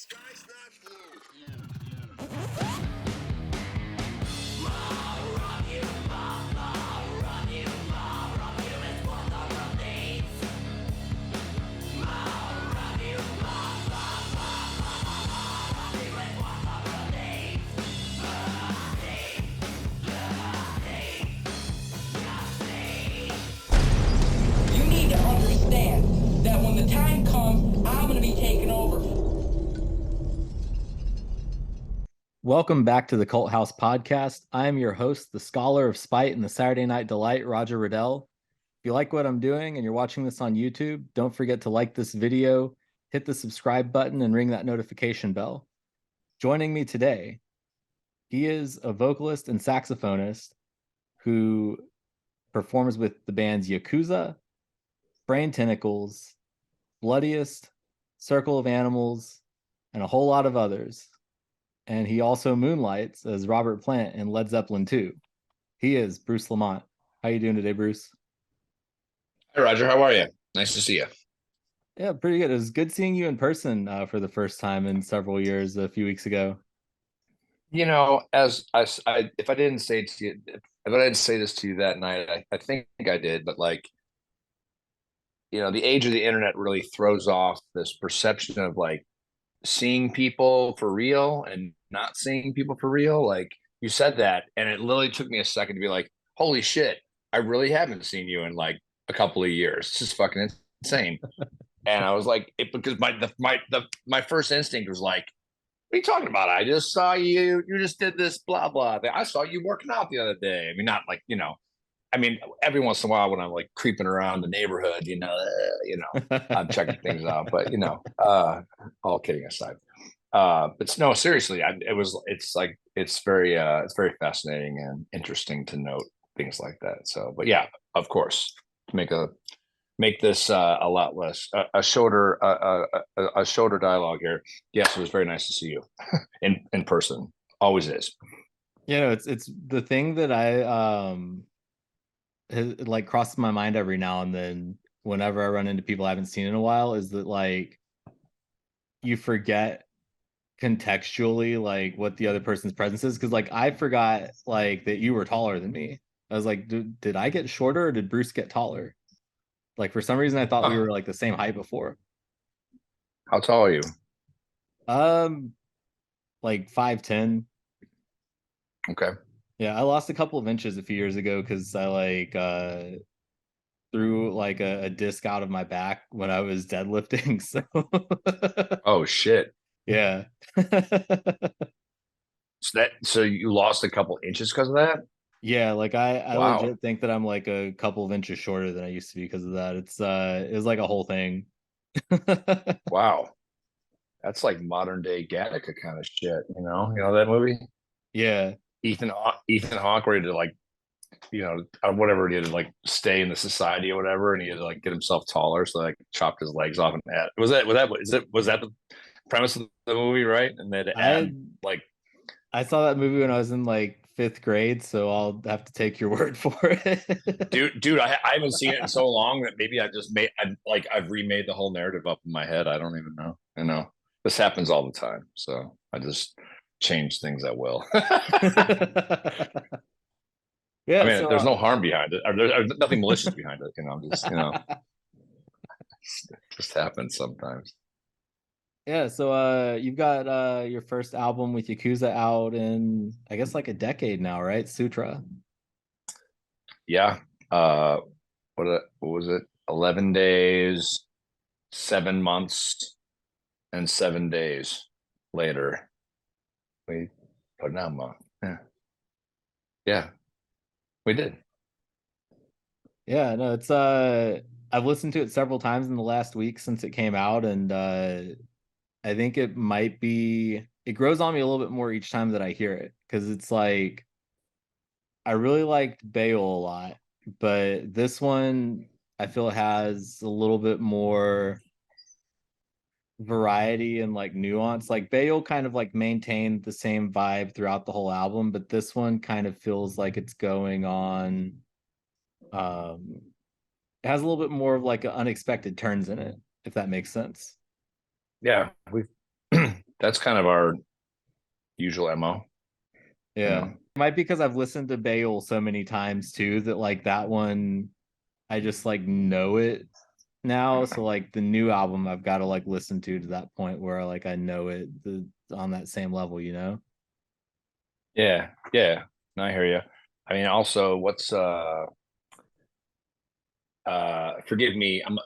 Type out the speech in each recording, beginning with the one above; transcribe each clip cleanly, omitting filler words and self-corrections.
sky's not blue. You need to understand that when the time comes, I'm going to be taking over. Welcome back to the Cult House Podcast. I am your host, the Scholar of Spite and the Saturday Night Delight, Roger Riddell. If you like what I'm doing and you're watching this on YouTube, don't forget to like this video, hit the subscribe button, and ring that notification bell. Joining me today, he is a vocalist and saxophonist who performs with the bands Yakuza, Tentacles, Bloodiest, Circle of Animals, and a whole lot of others. And he also moonlights as Robert Plant in Led Zeppelin 2. He is Bruce Lamont. How you doing today, Bruce? Hey, Roger. How are you? Nice to see you. Yeah, pretty good. It was good seeing you in person for the first time in several years a few weeks ago. You know, as I if I didn't say to you, if I didn't say this to you that night, I think I did, but like, the age of the internet really throws off this perception of like seeing people for real and not seeing people for real. Like you said that, and it literally took me a second to be like, holy shit, I really haven't seen you in like a couple of years. This is fucking insane. And I was like, because my first instinct was like, what are you talking about? I just saw you. You just did this blah blah thing. I saw you working out the other day. I mean, not like every once in a while when I'm like creeping around the neighborhood, I'm checking things out. But all kidding aside, but no, seriously, it's very fascinating and interesting to note things like that. So, but yeah, of course, to make this a lot less a shorter dialogue here. Yes, it was very nice to see you in person. Always is. It's the thing that it like crosses my mind every now and then whenever I run into people I haven't seen in a while is that like you forget contextually like what the other person's presence is, because like I forgot like that you were taller than me. I was like, did I get shorter or did Bruce get taller? Like for some reason I thought we were like the same height before. How tall are you? Like 5'10". Okay. Yeah, I lost a couple of inches a few years ago because I like threw like a disc out of my back when I was deadlifting. So Oh shit. yeah. So you lost a couple inches because of that? Yeah, like I Wow. legit think that I'm like a couple of inches shorter than I used to be because of that. It was like a whole thing. Wow. That's like modern day Gattaca kind of shit, You know that movie? Yeah. Ethan Hawke ready to like, whatever he had to like stay in the society or whatever, and he had to like get himself taller, so like chopped his legs off and add. Was that the premise of the movie, right? And they had to add like I saw that movie when I was in like 5th grade, so I'll have to take your word for it. dude, I haven't seen it in so long that maybe I've remade the whole narrative up in my head. I don't even know. This happens all the time, so I just change things at will. Yeah, I mean, so there's no harm behind it. There's nothing malicious behind it. Just happens sometimes. yeah, so you've got your first album with Yakuza out in I guess like a decade now, right? Sutra. Yeah. What was it? 11 days, 7 months, and 7 days later, we put an album on. Yeah, we did. Yeah, no, it's I've listened to it several times in the last week since it came out, and I think it grows on me a little bit more each time that I hear it, because it's like I really liked Bale a lot, but this one I feel has a little bit more variety and like nuance. Like Bale kind of like maintained the same vibe throughout the whole album, but this one kind of feels like it's going on it has a little bit more of like unexpected turns in it, if that makes sense. Yeah, we've that's kind of our usual MO. Yeah. It might be because I've listened to Bale so many times too that like that one I just like know it now. So like the new album I've got to like listen to that point where like I know it on that same level, you know? Yeah, yeah. No, I hear you. I mean, also, what's forgive me, I'm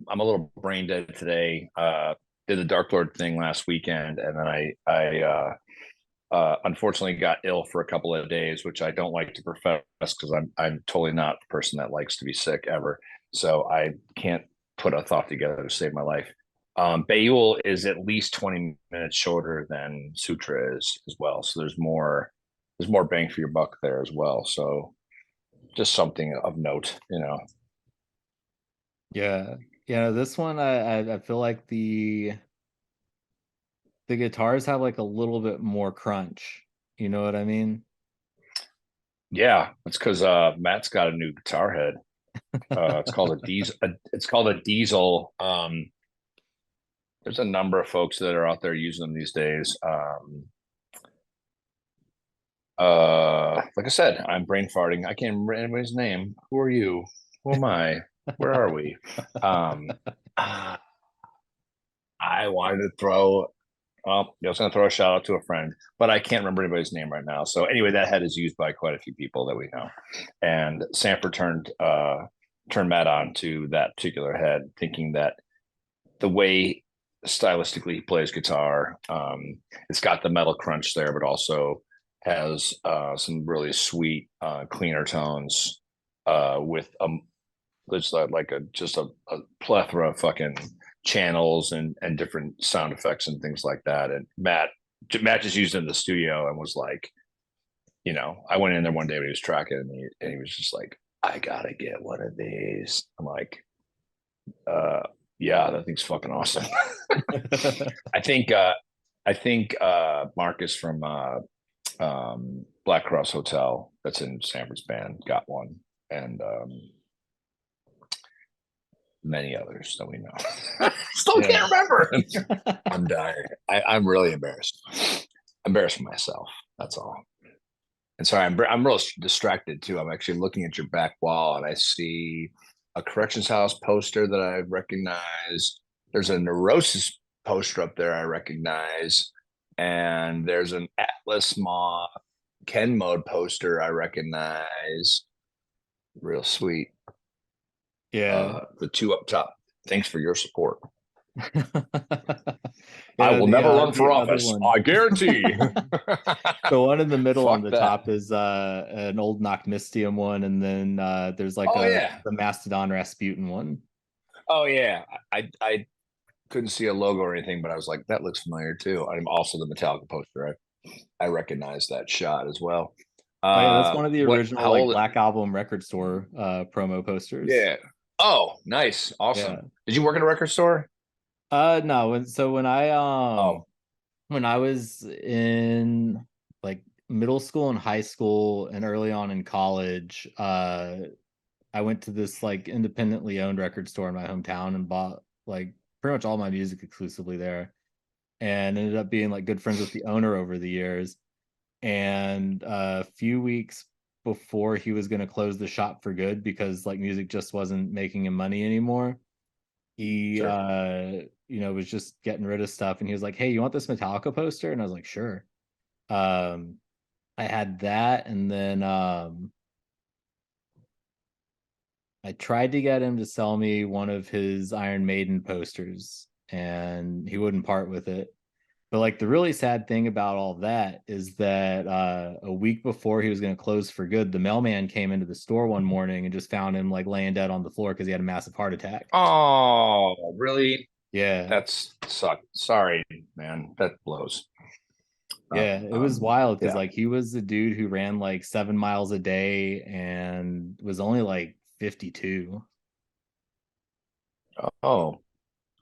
a little brain dead today. Did the Dark Lord thing last weekend, and then I unfortunately got ill for a couple of days, which I don't like to profess because I'm totally not the person that likes to be sick ever. So I can't put a thought together to save my life. Bayul is at least 20 minutes shorter than Sutra is as well. So there's more bang for your buck there as well. So just something of note, you know. Yeah. Yeah, this one I feel like the guitars have like a little bit more crunch. You know what I mean? Yeah, it's because Matt's got a new guitar head. It's called a diesel. It's called a diesel. There's a number of folks that are out there using them these days. Like I said, I'm brain farting. I can't remember anybody's name. Who are you? Who am I? Where are we? I wanted to throw. Well, I was going to throw a shout out to a friend, but I can't remember anybody's name right now. So anyway, that head is used by quite a few people that we know. And Sanford turned Matt on to that particular head, thinking that the way stylistically he plays guitar, it's got the metal crunch there, but also has some really sweet, cleaner tones with it's like a plethora of fucking channels and different sound effects and things like that. And Matt just used it in the studio and was like, you know, I went in there one day when he was tracking and he was just like, I gotta get one of these. I'm like, yeah, that thing's fucking awesome. I think Marcus from Black Cross Hotel that's in Sanford's band got one, and many others that we know. Still can't remember. I'm dying. I'm really embarrassed. Embarrassed for myself. That's all. And sorry, I'm real distracted too. I'm actually looking at your back wall and I see a corrections house poster that I recognize. There's a Neurosis poster up there I recognize. And there's an Atlas Maw Ken Mode poster I recognize. Real sweet. Yeah. The two up top. Thanks for your support. Yeah, I will never run for office. I guarantee. The one in the middle Fuck on the that. top is an old Nocmistium one, and then there's like the Mastodon Rasputin one. Oh yeah, I couldn't see a logo or anything, but I was like, that looks familiar too. I'm also the Metallica poster. I recognize that shot as well. Oh yeah, that's one of the original like Black Album record store promo posters. Yeah. Oh, nice, awesome. Yeah. Did you work at a record store? No. So when I was in like middle school and high school and early on in college, I went to this like independently owned record store in my hometown and bought like pretty much all my music exclusively there, and ended up being like good friends with the owner over the years. And a few weeks before he was going to close the shop for good because like music just wasn't making him money anymore, he was just getting rid of stuff, and he was like, hey, you want this Metallica poster? And I was like, sure. I had that, and then I tried to get him to sell me one of his Iron Maiden posters, and he wouldn't part with it. But like the really sad thing about all that is that a week before he was going to close for good, the mailman came into the store one morning and just found him like laying dead on the floor because he had a massive heart attack. Oh, really? Yeah. That's sucked. Sorry, man. That blows. Yeah, it was wild because like he was a dude who ran like 7 miles a day and was only like 52. Oh,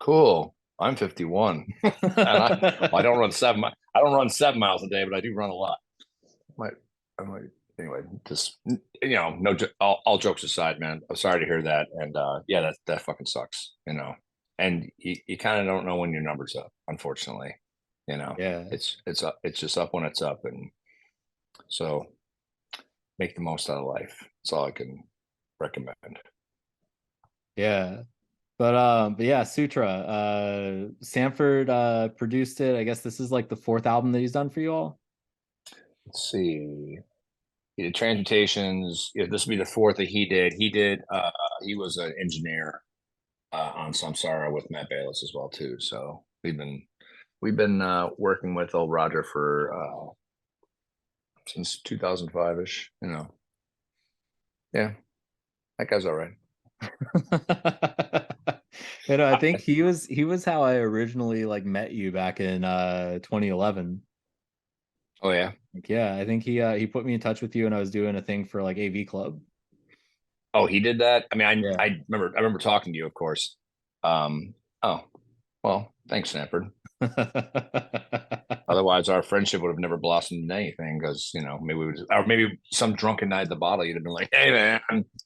cool. I'm 51. And I don't run 7 I don't run 7 miles a day, but I do run a lot. I might anyway, just no all jokes aside, man. I'm sorry to hear that. And yeah, that fucking sucks, you know. And you kind of don't know when your number's up, unfortunately. Yeah. It's up, it's just up when it's up. And so make the most out of life. That's all I can recommend. Yeah. But yeah, Sutra. Sanford produced it. I guess this is like the fourth album that he's done for you all. Let's see. He did Transmutations. Yeah, this would be the fourth that he did. He was an engineer on Samsara with Matt Bayless as well too. So we've been working with old Roger for since 2005-ish. Yeah, that guy's all right. I think he was how I originally like met you back in 2011. Oh yeah. Like, yeah, I think he put me in touch with you, and I was doing a thing for like AV Club. Oh, he did that. I mean, Yeah. I remember talking to you, of course. Oh, well, thanks, Sanford. Otherwise, our friendship would have never blossomed into anything because maybe or maybe some drunken night at the bottle, you'd have been like, "Hey man,"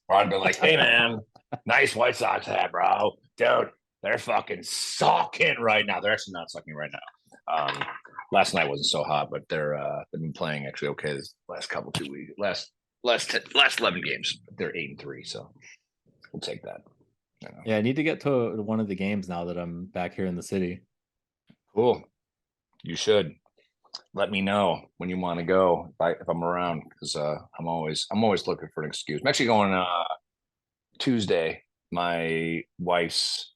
or I'd been like, "Hey man, nice White Sox hat, bro, dude. They're fucking sucking right now. They're actually not sucking right now. Last night wasn't so hot, but they've been playing actually okay this last couple 2 weeks, last 11 games. They're 8-3, so we'll take that. Yeah, I need to get to one of the games now that I'm back here in the city. Cool. You should let me know when you want to go if I'm around because I'm always looking for an excuse. I'm actually going Tuesday. My wife's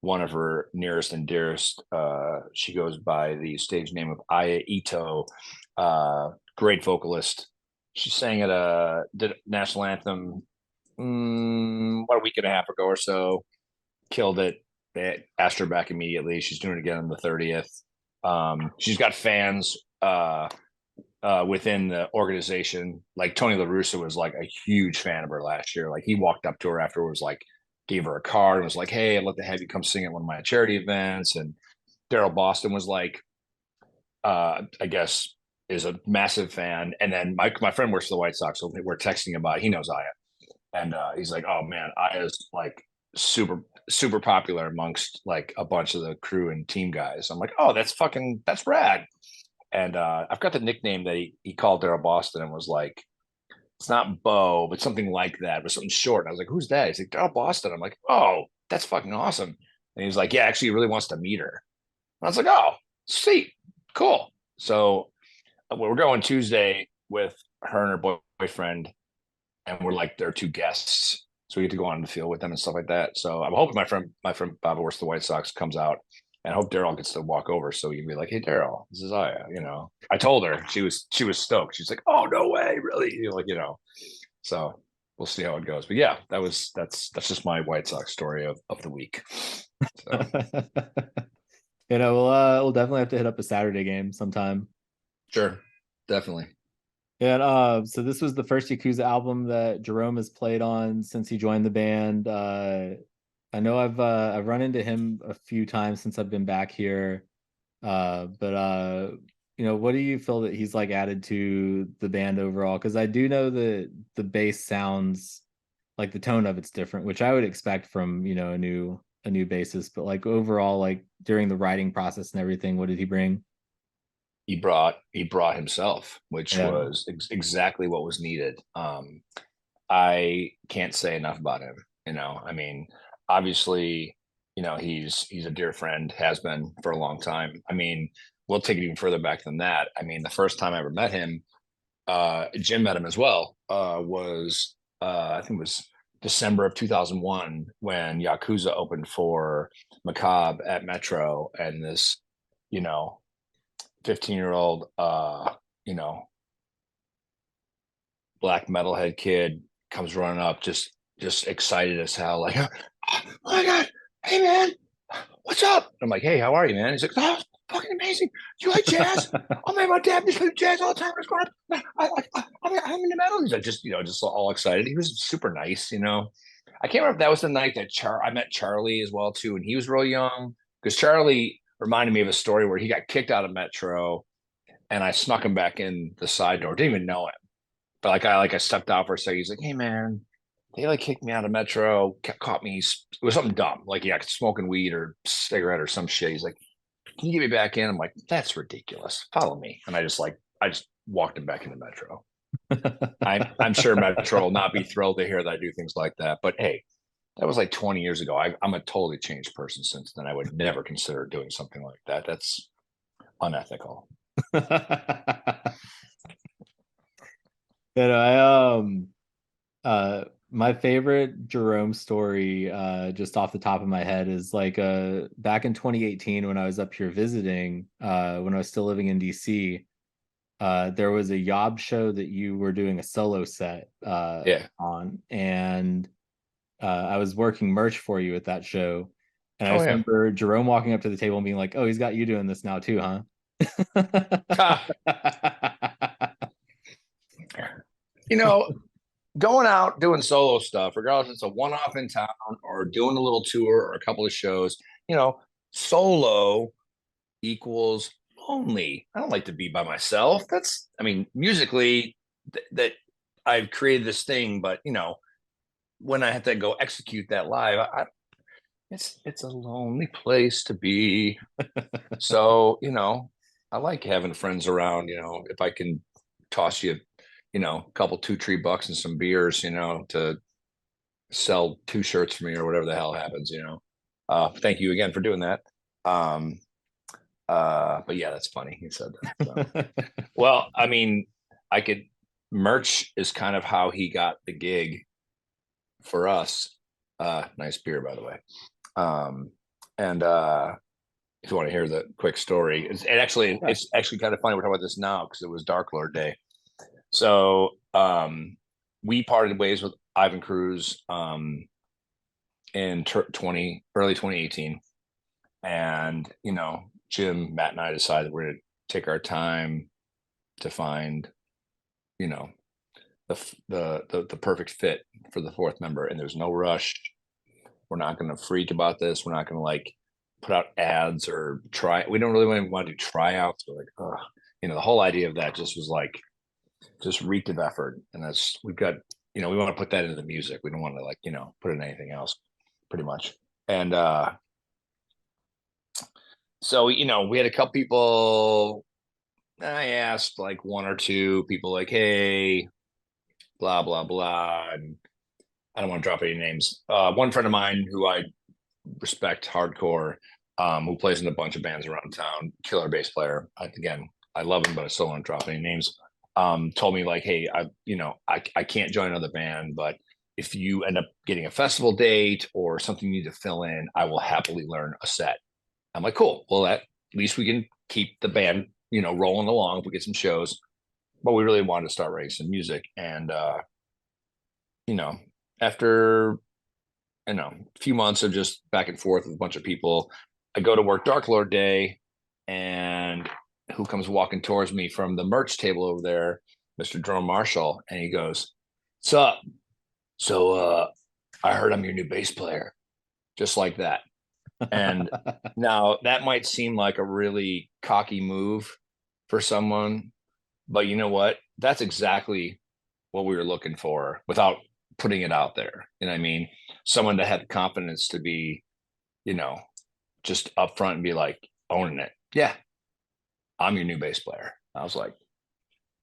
one of her nearest and dearest. She goes by the stage name of Aya Ito. Great vocalist. She sang at did national anthem about a week and a half ago or so. Killed it. They asked her back immediately. She's doing it again on the 30th. She's got fans within the organization. Like Tony La Russa was like a huge fan of her last year. Like he walked up to her afterwards, like gave her a card and was like, "Hey, I'd love to have you come sing at one of my charity events." And Daryl Boston was like, I guess is a massive fan. And then my friend works for the White Sox, so we're texting about it. He knows Aya. And he's like, "Oh man, Aya's like super popular amongst like a bunch of the crew and team guys." I'm like, "Oh, that's rad." And I've got the nickname that he called Daryl Boston and was like, "It's not Bo, but something like that, but something short." And I was like, "Who's that?" He's like, "Daryl Boston." I'm like, "Oh, that's fucking awesome." And he's like, "Yeah, actually, he really wants to meet her." And I was like, "Oh, sweet, cool." So we're going Tuesday with her and her boyfriend, and we're like their two guests. So we get to go on the field with them and stuff like that. So I'm hoping my friend Bob works the White Sox comes out, and I hope Daryl gets to walk over so he can be like, "Hey Daryl, this is Aya." I told her she was stoked. She's like, "Oh no way, really?" So we'll see how it goes. But yeah, that's just my White Sox story of the week. So We'll definitely have to hit up a Saturday game sometime. sure, definitely. And so this was the first Yakuza album that Jerome has played on since he joined the band. I know I've run into him a few times since I've been back here. But what do you feel that he's like added to the band overall? Because I do know that the bass sounds like the tone of it's different, which I would expect from a new bassist. But like overall, like during the writing process and everything, what did he bring? He brought himself, which Yeah. was exactly what was needed. I can't say enough about him. I mean, obviously, he's a dear friend, has been for a long time. I mean, we'll take it even further back than that. I mean, the first time I ever met him, Jim met him as well. Was I think it was December of 2001 when Yakuza opened for Macabre at Metro, and this, 15-year-old, black metalhead kid comes running up, just excited as hell, like, "Oh my god, hey man, what's up?" I'm like, "Hey, how are you, man?" He's like, "Oh, it's fucking amazing. You like jazz?" "Oh man, my dad used to play jazz all the time. I'm into metal." He's like, just all excited. He was super nice. I can't remember if that was the night that I met Charlie as well too, and he was real young because Charlie reminded me of a story where he got kicked out of Metro, and I snuck him back in the side door. Didn't even know him, but I stepped out for a second. He's like, "Hey man, they like kicked me out of Metro, caught me. It was something dumb, like yeah, smoking weed or cigarette or some shit." He's like, can you get me back in? I'm like, that's ridiculous. Follow me. And I just walked him back into Metro. I'm sure Metro will not be thrilled to hear that I do things like that. But hey, that was like 20 years ago. I'm a totally changed person since then. I would never consider doing something like that. That's unethical. My favorite Jerome story, just off the top of my head, is like back in 2018 when I was up here visiting, when I was still living in DC. There was a Yob show that you were doing a solo set on, and I was working merch for you at that show. And I just remember Jerome walking up to the table and being like, "Oh, he's got you doing this now too, huh?" You know, going out doing solo stuff, regardless if it's a one-off in town or doing a little tour or a couple of shows, solo equals lonely. I don't like to be by myself. Musically, that I've created this thing, but when I have to go execute that live, it's a lonely place to be. So, I like having friends around. If I can toss you, a couple $2-3 and some beers, to sell 2 shirts for me or whatever the hell happens, thank you again for doing that. But yeah, that's funny. He said that. So. Well, merch is kind of how he got the gig for us. Nice beer, by the way. And if you want to hear the quick story, it's actually kind of funny we're talking about this now because it was Dark Lord Day. So we parted ways with Ivan Cruz in early 2018, and Jim, Matt, and I decided we're going to take our time to find the perfect fit for the 4th member, and there's no rush. We're not going to freak about this. We're not going to put out ads or try. We don't really want to do tryouts. We're the whole idea of that just was just reeked of effort. And we've got, we want to put that into the music. We don't want to put in anything else pretty much. And, so, we had a couple people. I asked 1 or 2 people hey, blah, blah, blah. And I don't want to drop any names. One friend of mine who I respect hardcore, who plays in a bunch of bands around town, killer bass player. Again, I love him, but I still don't want to drop any names. Told me hey, I can't join another band, but if you end up getting a festival date or something you need to fill in, I will happily learn a set. I'm like, cool. Well, at least we can keep the band, rolling along if we get some shows. But we really wanted to start writing some music. And, after, a few months of just back and forth with a bunch of people, I go to work Dark Lord Day, and who comes walking towards me from the merch table over there, Mr. Jerome Marshall. And he goes, "What's up? So, I heard I'm your new bass player." Just like that. And now that might seem like a really cocky move for someone, but you know what? That's exactly what we were looking for without putting it out there. You know what I mean? Someone that had the confidence to be, just upfront and be owning it. Yeah, I'm your new bass player. I was like,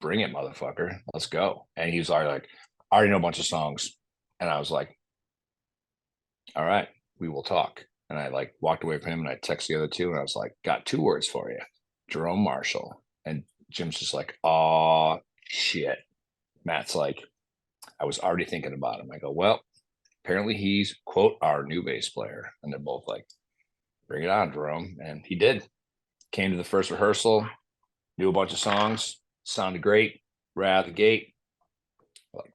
bring it, motherfucker. Let's go. And he was already I already know a bunch of songs. And I was like, all right, we will talk. And I walked away from him, and I texted the other 2, and I was like, got 2 words for you, Jerome Marshall. And Jim's just oh shit. Matt's I was already thinking about him. I go, well, apparently he's quote our new bass player. And they're both bring it on, Jerome. And he did. Came to the first rehearsal, knew a bunch of songs, sounded great, right out the gate.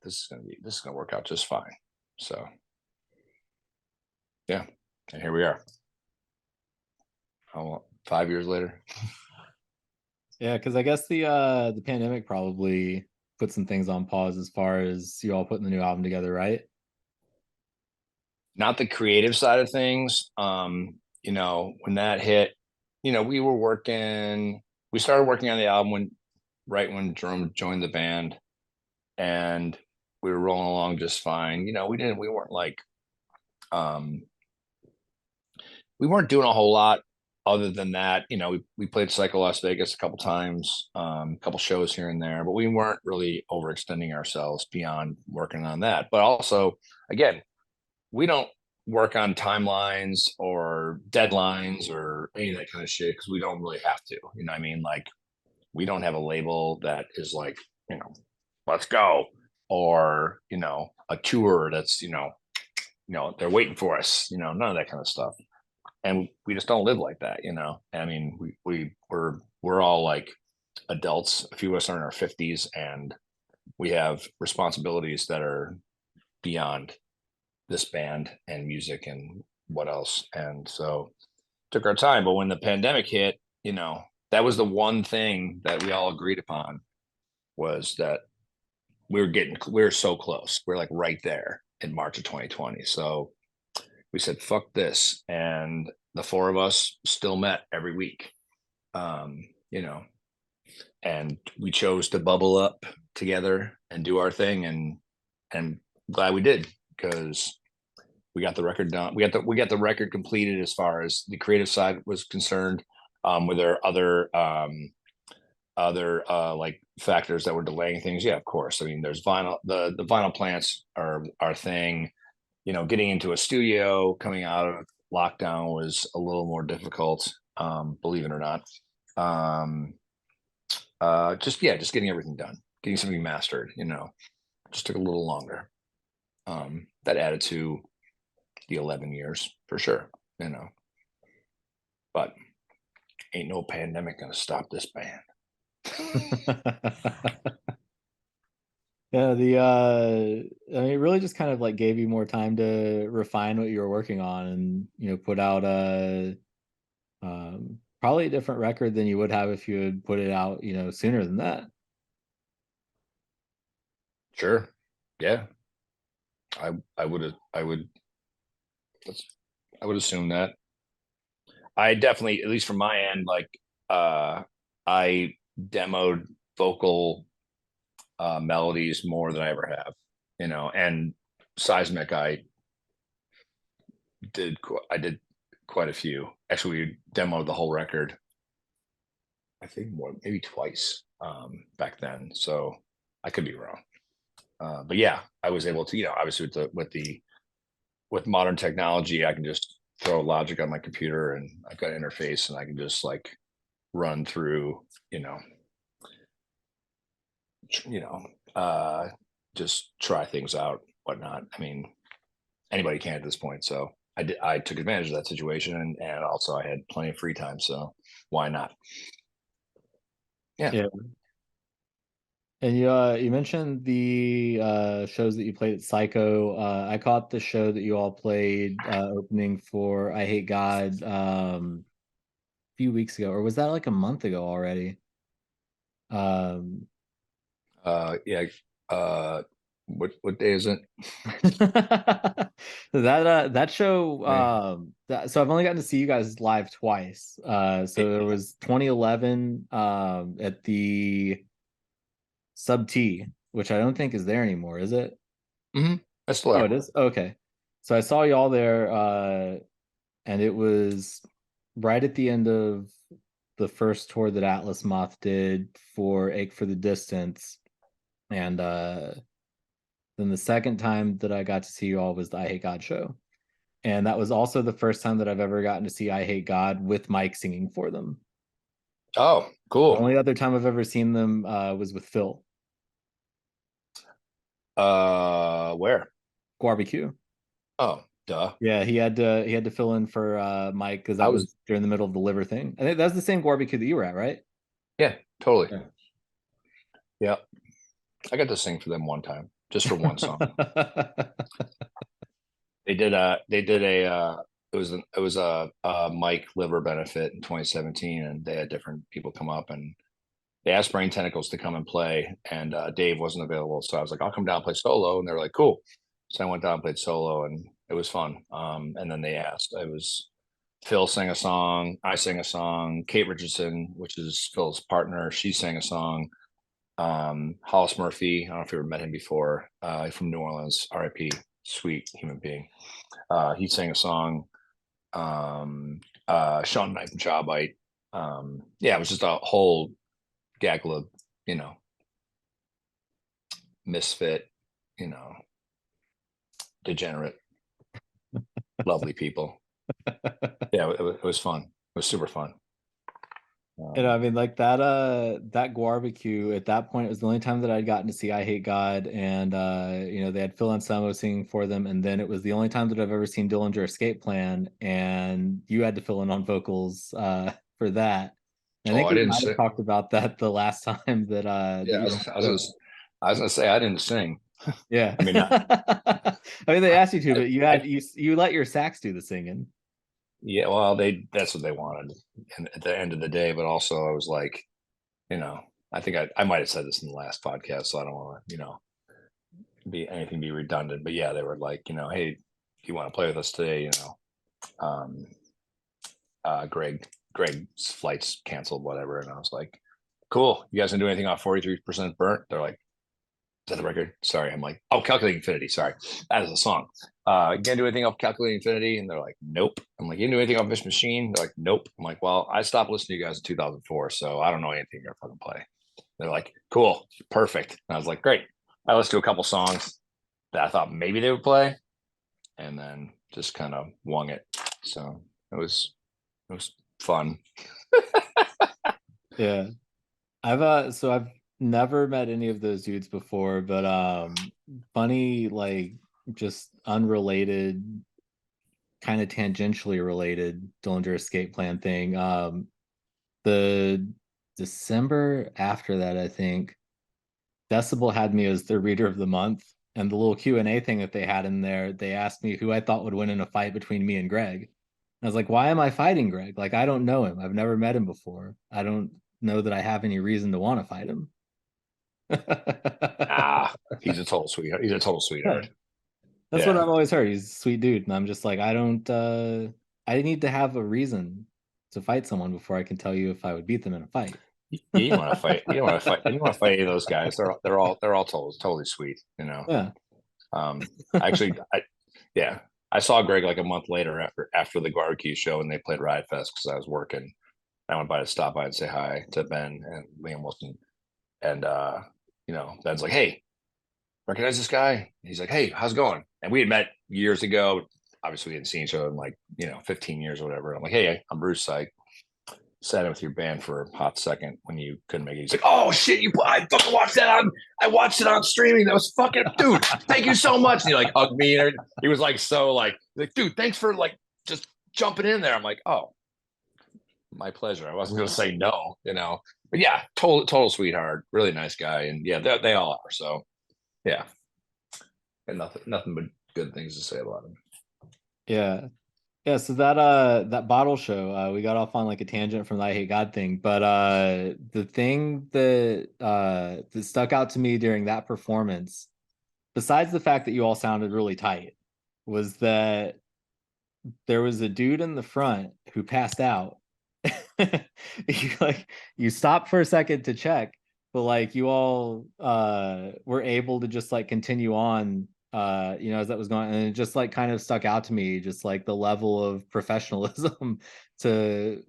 This is gonna work out just fine. So yeah. And here we are. 5 years later. Yeah, because I guess the pandemic probably put some things on pause as far as you all putting the new album together, right? Not the creative side of things. When that hit, we started working on the album right when Jerome joined the band, and we were rolling along just fine. We weren't doing a whole lot other than that, we played Psycho Las Vegas a couple times, a couple shows here and there, but we weren't really overextending ourselves beyond working on that. But also, again, we don't work on timelines or deadlines or any of that kind of shit because we don't really have to. You know what I mean? Like, we don't have a label that is like, let's go, or a tour that's they're waiting for us. None of that kind of stuff. And we just don't live like that. I mean, we're all like adults. A few of us are in our 50s, and we have responsibilities that are beyond this band and music and what else. And so took our time. But when the pandemic hit, that was the one thing that we all agreed upon, was that we were so close. We're like right there in March of 2020. So we said, fuck this. And the four of us still met every week. And we chose to bubble up together and do our thing. And glad we did, because we got the record done. We got the record completed as far as the creative side was concerned. Were there other like factors that were delaying things? Yeah, of course. I mean, there's vinyl. The vinyl plants are our thing. Getting into a studio coming out of lockdown was a little more difficult, believe it or not. Just getting everything done, getting something mastered, just took a little longer. That added to the 11 years for sure, but ain't no pandemic gonna stop this band. Yeah, I mean, it really just kind of like gave you more time to refine what you were working on, and put out probably a different record than you would have if you had put it out sooner than that. Sure. Yeah. I would assume that. I definitely, at least from my end, like I demoed vocal melodies more than I ever have, and Seismic, I did quite a few. Actually, we demoed the whole record, I think maybe twice back then. So I could be wrong. But yeah, I was able to, obviously with modern technology, I can just throw Logic on my computer, and I've got an interface, and I can just like run through, just try things out, whatnot. I mean, anybody can at this point. So I took advantage of that situation, and also I had plenty of free time. So why not? Yeah. And you mentioned the shows that you played at Psycho. I caught the show that you all played opening for I Hate God a few weeks ago, or was that like a month ago already? Yeah. What day is it? That show so I've only gotten to see you guys live twice. So there was 2011 at the Sub T, which I don't think is there anymore, is it? Mm-hmm. That's still Oh, it is? Okay. So I saw y'all there, and it was right at the end of the first tour that Atlas Moth did for Ache for the Distance. And then the second time that I got to see you all was the I Hate God show. And that was also the first time that I've ever gotten to see I Hate God with Mike singing for them. Oh, cool. The only other time I've ever seen them was with Phil. Where? Barbecue. Oh, duh. Yeah, he had to fill in for Mike because that was during the middle of the liver thing. I think that's the same barbecue that you were at, right? Yeah, totally. Yeah. Yeah. I got to sing for them one time, just for one song. They did a it was a Mike liver benefit in 2017, and they had different people come up, and they asked Brain Tentacles to come and play, and Dave wasn't available. So I was like, I'll come down and play solo. And they're like, cool. So I went down and played solo, and it was fun. And then they asked, Phil sang a song, I sang a song, Kate Richardson, which is Phil's partner, she sang a song. Hollis Murphy, I don't know if you ever met him before, from New Orleans, RIP, sweet human being. He sang a song. Sean Knife and Jawbite. Yeah, it was just a whole gaggle of, misfit, degenerate, lovely people. Yeah, it was fun. It was super fun. And I mean, like that barbecue at that point, it was the only time that I'd gotten to see I Hate God, and they had Phil Anselmo singing for them, and then it was the only time that I've ever seen Dillinger Escape Plan, and you had to fill in on vocals for that. And I think I we didn't might have say. talked about that the last time that Yeah, I was gonna say I didn't sing. yeah. I mean, I mean they asked you to, but I, you let your sax do the singing. yeah, well, that's what they wanted, and at the end of the day. But also, I was like, I think I might have said this in the last podcast, so I don't want to, be redundant. But yeah, they were like, hey, do you want to play with us today? Um, Greg's flights canceled, whatever, and I was like, cool. You guys gonna do anything off 43% burnt? They're like, is that the record? Sorry. I'm like, oh, Calculating Infinity. Sorry. That is a song. You can't do anything off Calculating Infinity? And they're like, nope. I'm like, you can do anything off Fish Machine? They're like, nope. I'm like, well, I stopped listening to you guys in 2004, so I don't know anything you're fucking play. They're like, cool, perfect. And I was like, great. I listened to a couple songs that I thought maybe they would play, and then just kind of wung it. So it was fun. Yeah. I've never met any of those dudes before, but funny, like just unrelated, kind of tangentially related Dillinger Escape Plan thing. The December after that, I think Decibel had me as the reader of the month, and the little Q&A thing that they had in there, they asked me who I thought would win in a fight between me and Greg. And I was like, why am I fighting Greg? Like, I don't know him. I've never met him before. I don't know that I have any reason to want to fight him. He's a total sweetheart. He's a total sweetheart. That's what I've always heard. He's a sweet dude. And I'm just like, I need to have a reason to fight someone before I can tell you if I would beat them in a fight. You want to fight. You don't want to fight. You don't want to fight any of those guys. They're all totally sweet. Yeah. Actually, I saw Greg like a month later after the barbecue show, and they played Riot Fest because I was working. I went by to stop by and say hi to Ben and Liam Wilson, and Ben's like, "Hey, recognize this guy?" He's like, "Hey, how's it going?" And we had met years ago. Obviously, we hadn't seen each other in like 15 years or whatever. I'm like, "Hey, I'm Bruce. I sat in with your band for a hot second when you couldn't make it." He's like, "Oh shit, I fucking watched that on. I watched it on streaming. That was fucking dude. Thank you so much." And he like hugged me, and he was like, dude, thanks for like just jumping in there. I'm like, oh, my pleasure. I wasn't gonna say no, But yeah, total sweetheart, really nice guy, and yeah, they all are. So yeah, and nothing but good things to say about him. Yeah. Yeah, so that bottle show, we got off on like a tangent from the I Hate God thing, but the thing that stuck out to me during that performance, besides the fact that you all sounded really tight, was that there was a dude in the front who passed out. You stopped for a second to check, but like you all were able to just like continue on as that was going, and it just like kind of stuck out to me, just like the level of professionalism to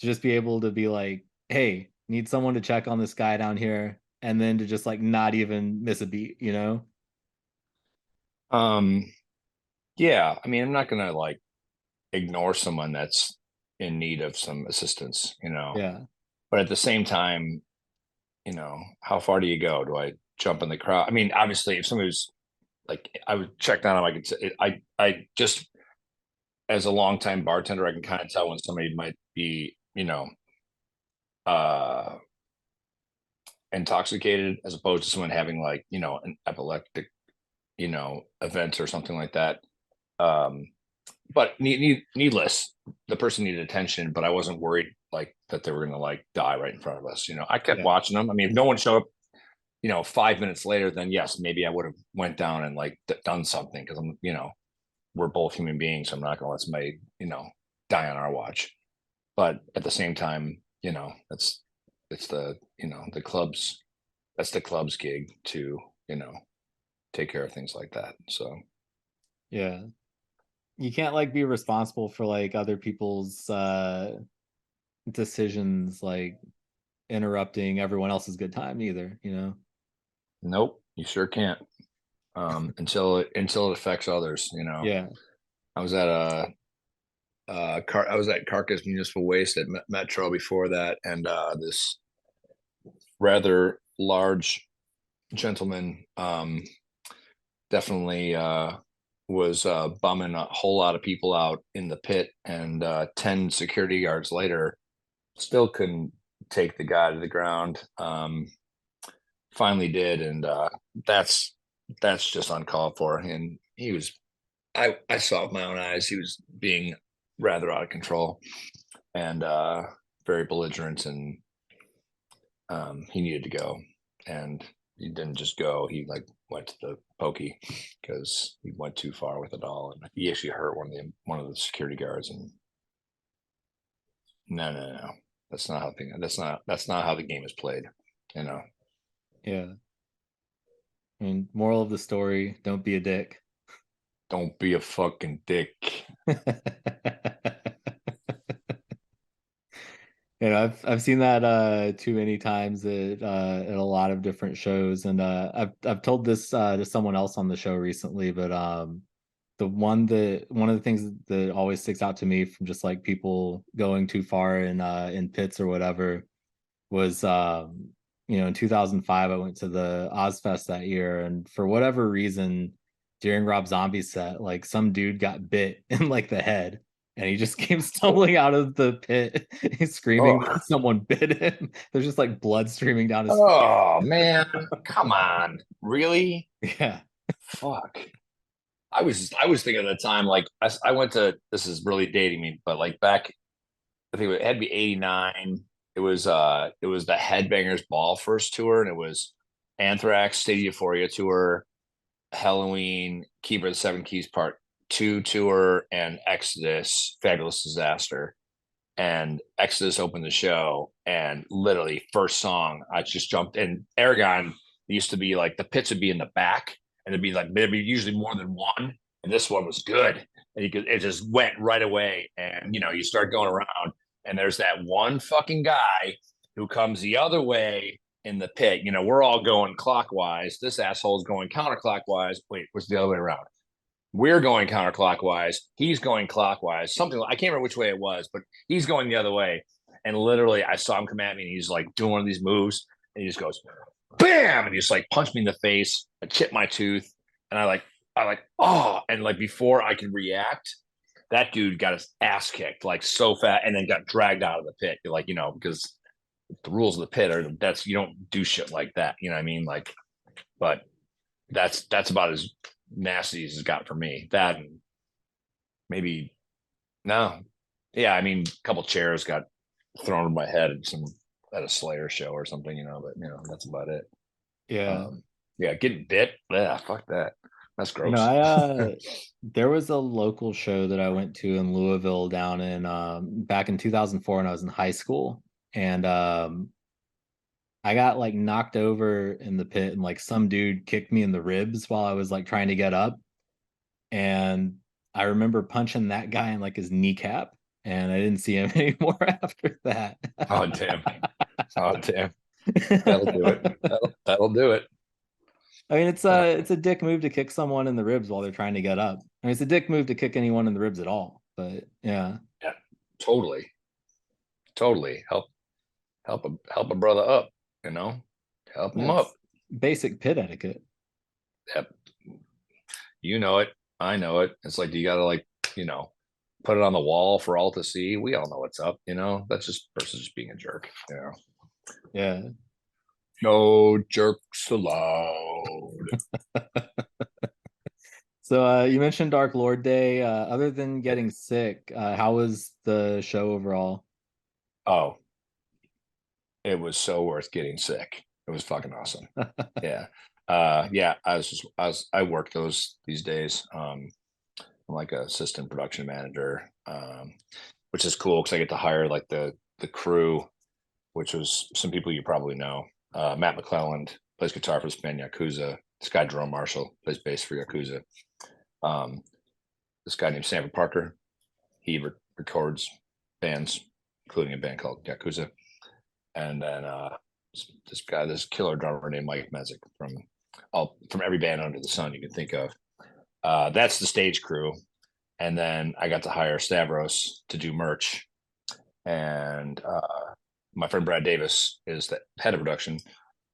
just be able to be like, hey, need someone to check on this guy down here, and then to just like not even miss a beat. Yeah, I mean, I'm not gonna like ignore someone that's in need of some assistance, Yeah. But at the same time, how far do you go? Do I jump in the crowd? I mean, obviously, if somebody was like, I would check down him, I could say, I just, as a longtime bartender, I can kind of tell when somebody might be, uh, intoxicated, as opposed to someone having like, an epileptic, event or something like that. But needless, the person needed attention, but I wasn't worried like that they were gonna like die right in front of us. I kept watching them. I mean, if no one showed up, 5 minutes later, then yes, maybe I would have went down and like done something, because I'm, we're both human beings. So I'm not gonna let somebody, die on our watch. But at the same time, it's the club's, that's the club's gig to, take care of things like that. So Yeah. you can't like be responsible for like other people's decisions, like interrupting everyone else's good time either, you know? Nope, you sure can't. Until it affects others, you know. Yeah. I was at I was at Carcass Municipal Waste at Metro before that, and this rather large gentleman definitely was bumming a whole lot of people out in the pit, and 10 security guards later still couldn't take the guy to the ground. Finally did, and that's just uncalled for. And he was, I saw with my own eyes, he was being rather out of control and very belligerent, and he needed to go. And he didn't just go; he like went to the pokey because he went too far with it all, and he actually hurt one of the security guards. And no, that's not how that's not how the game is played, you know. Yeah. I mean, moral of the story, don't be a dick. Don't be a fucking dick. You know, I've seen that too many times at a lot of different shows, and I've told this to someone else on the show recently, but one of the things that always sticks out to me from just like people going too far in pits or whatever was you know, in 2005 I went to the Ozfest that year, and for whatever reason during Rob Zombie's set, like some dude got bit in like the head, and he just came stumbling out of the pit. He's screaming Oh, that someone bit him. There's just like blood streaming down his oh man, come on, really? yeah. Fuck. I was thinking at the time, like I went to, this is really dating me, but like back, I think it had to be 89. It was the Headbangers Ball first tour, and it was Anthrax, State of Euphoria tour, Halloween, Keeper of the Seven Keys Part 2 tour, and Exodus, Fabulous Disaster. And Exodus opened the show, and literally first song, I just jumped in. Aragon used to be like the pits would be in the back, and there'd be usually more than one, and this one was good, and it just went right away. And you know, you start going around, and there's that one fucking guy who comes the other way in the pit. You know, we're all going clockwise. This asshole's going counterclockwise. Wait, what's the other way around? We're going counterclockwise. He's going clockwise. Something I can't remember which way it was, but he's going the other way. And literally, I saw him come at me, and he's like doing one of these moves, and he just goes, "Bam!" and he just like punched me in the face. I chipped my tooth, and I like, oh, and like before I could react, that dude got his ass kicked like so fat, and then got dragged out of the pit. Like, you know, because the rules of the pit are that's you don't do shit like that. You know what I mean? Like, but that's about as nasty as it's got for me. That and maybe no, yeah. I mean, a couple chairs got thrown in my head at a Slayer show or something, you know. But you know, that's about it. Yeah. Yeah, getting bit. Yeah, fuck that. That's You know, gross. there was a local show that I went to in Louisville down in back in 2004 when I was in high school, and I got like knocked over in the pit, and like some dude kicked me in the ribs while I was like trying to get up, and I remember punching that guy in like his kneecap, and I didn't see him anymore after that. Oh damn. Oh damn. That'll do it. That'll do it. I mean, it's a dick move to kick someone in the ribs while they're trying to get up. I mean, it's a dick move to kick anyone in the ribs at all. But yeah, Yeah, totally. Totally. Help a brother up, you know? Help him up. Basic pit etiquette. Yep. You know it. I know it. It's like you gotta like, you know, put it on the wall for all to see. We all know what's up, you know. That's just versus just being a jerk, you know. Yeah. No jerks allowed. So you mentioned Dark Lord Day. Other than getting sick, how was the show overall? Oh, it was so worth getting sick. It was fucking awesome. Yeah. Yeah, I work these days. I'm like a assistant production manager, which is cool because I get to hire like the crew, which was some people you probably know. Matt McClelland plays guitar for this band Yakuza. This guy Jerome Marshall plays bass for Yakuza. this guy named Sanford Parker. He records bands, including a band called Yakuza. And then this killer drummer named Mike Mezek from every band under the sun you can think of. That's the stage crew. And then I got to hire Stavros to do merch. And my friend Brad Davis is the head of production.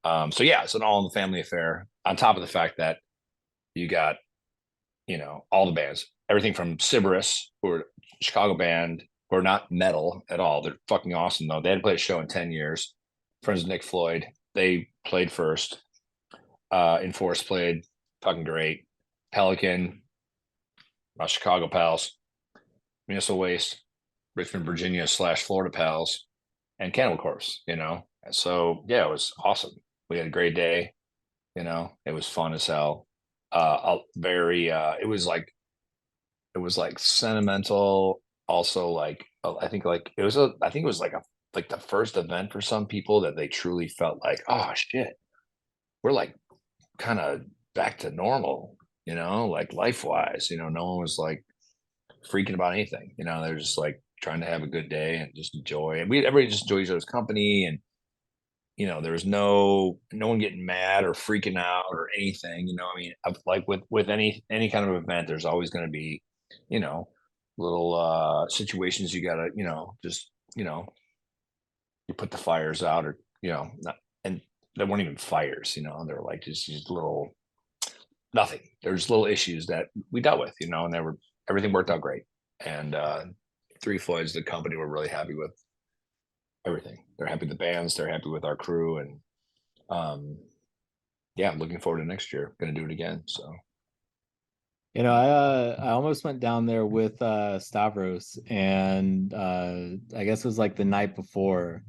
So yeah, it's an all in the family affair. On top of the fact that you got, all the bands, everything from Sybaris, who are a Chicago band, who are not metal at all. They're fucking awesome though. They hadn't played a show in 10 years. Friends with Nick Floyd. They played first. Enforce played fucking great. Pelican, my Chicago pals, Municipal Waste, Richmond, Virginia / Florida pals, and Cannibal Corpse, So yeah, it was awesome. We had a great day, it was fun as hell. It was like sentimental, also like I think it was like the first event for some people that they truly felt like, oh shit, we're like kind of back to normal, like life wise, no one was like freaking about anything, they're just like trying to have a good day and just enjoy. And everybody just enjoyed each other's company, and there was no one getting mad or freaking out or anything. I mean, like with any kind of event, there's always going to be, little situations you gotta, just you put the fires out, or not, and there weren't even fires. They're like just little nothing. There's little issues that we dealt with, and everything worked out great. And Three Floyds, the company, were really happy with everything. They're happy with the bands, they're happy with our crew, and yeah, I'm looking forward to next year. Gonna do it again. So I almost went down there with Stavros, and I guess it was like the night before.